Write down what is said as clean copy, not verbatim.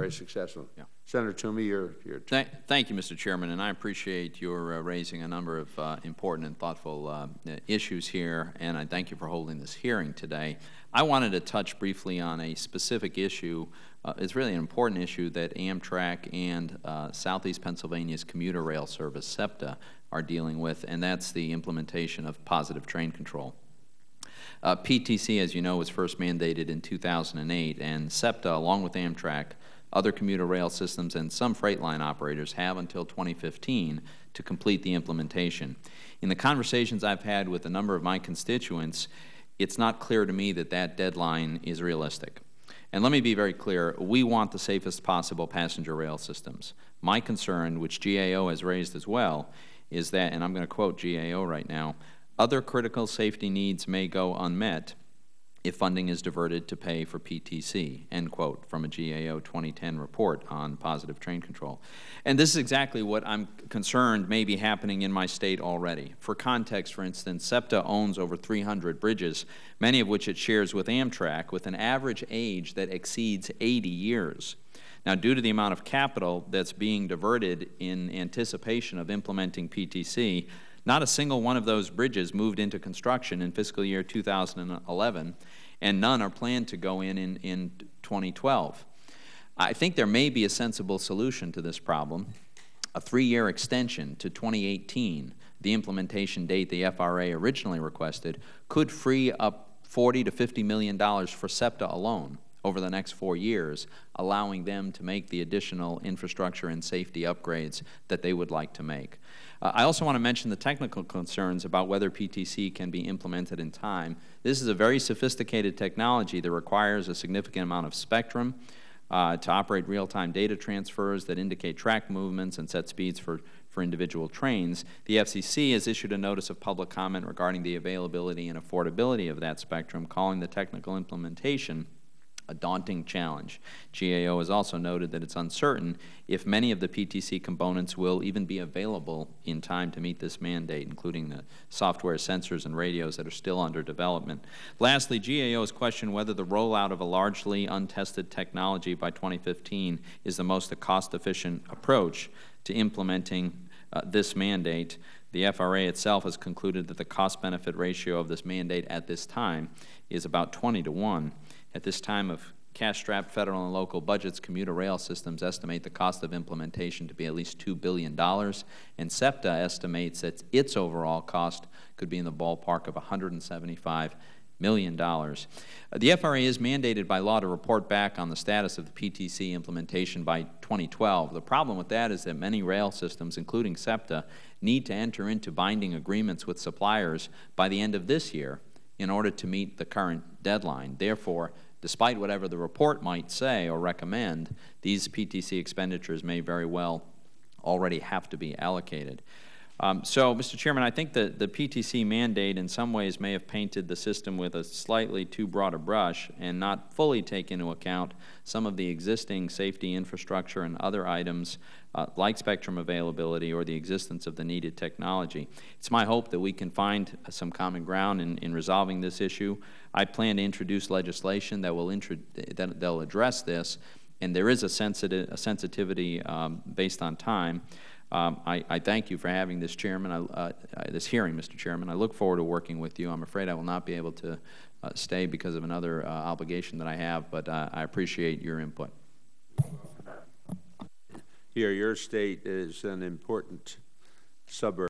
very successful. Yeah. Senator Toomey, your turn. Thank you, Mr. Chairman, and I appreciate your raising a number of important and thoughtful issues here, and I thank you for holding this hearing today. I wanted to touch briefly on a specific issue. It's really an important issue that Amtrak and Southeast Pennsylvania's commuter rail service, SEPTA, are dealing with, and that's the implementation of positive train control. PTC, as you know, was first mandated in 2008, and SEPTA, along with Amtrak, other commuter rail systems, and some freight line operators have until 2015 to complete the implementation. In the conversations I've had with a number of my constituents, it's not clear to me that that deadline is realistic. And let me be very clear, we want the safest possible passenger rail systems. My concern, which GAO has raised as well, is that, and I'm going to quote GAO right now, other critical safety needs may go unmet if funding is diverted to pay for PTC, end quote, from a GAO 2010 report on positive train control. And this is exactly what I'm concerned may be happening in my state already. For context, for instance, SEPTA owns over 300 bridges, many of which it shares with Amtrak, with an average age that exceeds 80 years. Now, due to the amount of capital that's being diverted in anticipation of implementing PTC, not a single one of those bridges moved into construction in fiscal year 2011, and none are planned to go in 2012. I think there may be a sensible solution to this problem. A 3-year extension to 2018, the implementation date the FRA originally requested, could free up $40 to $50 million for SEPTA alone over the next 4 years, allowing them to make the additional infrastructure and safety upgrades that they would like to make. I also want to mention the technical concerns about whether PTC can be implemented in time. This is a very sophisticated technology that requires a significant amount of spectrum to operate real-time data transfers that indicate track movements and set speeds for individual trains. The FCC has issued a notice of public comment regarding the availability and affordability of that spectrum, calling the technical implementation a daunting challenge. GAO has also noted that it's uncertain if many of the PTC components will even be available in time to meet this mandate, including the software, sensors, and radios that are still under development. Lastly, GAO has questioned whether the rollout of a largely untested technology by 2015 is the most cost-efficient approach to implementing this mandate. The FRA itself has concluded that the cost-benefit ratio of this mandate at this time is about 20 to 1. At this time of cash-strapped federal and local budgets, commuter rail systems estimate the cost of implementation to be at least $2 billion, and SEPTA estimates that its overall cost could be in the ballpark of $175 million. The FRA is mandated by law to report back on the status of the PTC implementation by 2012. The problem with that is that many rail systems, including SEPTA, need to enter into binding agreements with suppliers by the end of this year in order to meet the current deadline. Therefore, despite whatever the report might say or recommend, these PTC expenditures may very well already have to be allocated. So, Mr. Chairman, I think that the PTC mandate in some ways may have painted the system with a slightly too broad a brush and not fully take into account some of the existing safety infrastructure and other items like spectrum availability or the existence of the needed technology. It's my hope that we can find some common ground in resolving this issue. I plan to introduce legislation that will that'll address this, and there is a sensitivity based on time. I thank you for having this this hearing, Mr. Chairman. I look forward to working with you. I'm afraid I will not be able to stay because of another obligation that I have, but I appreciate your input. Here, your state is an important suburb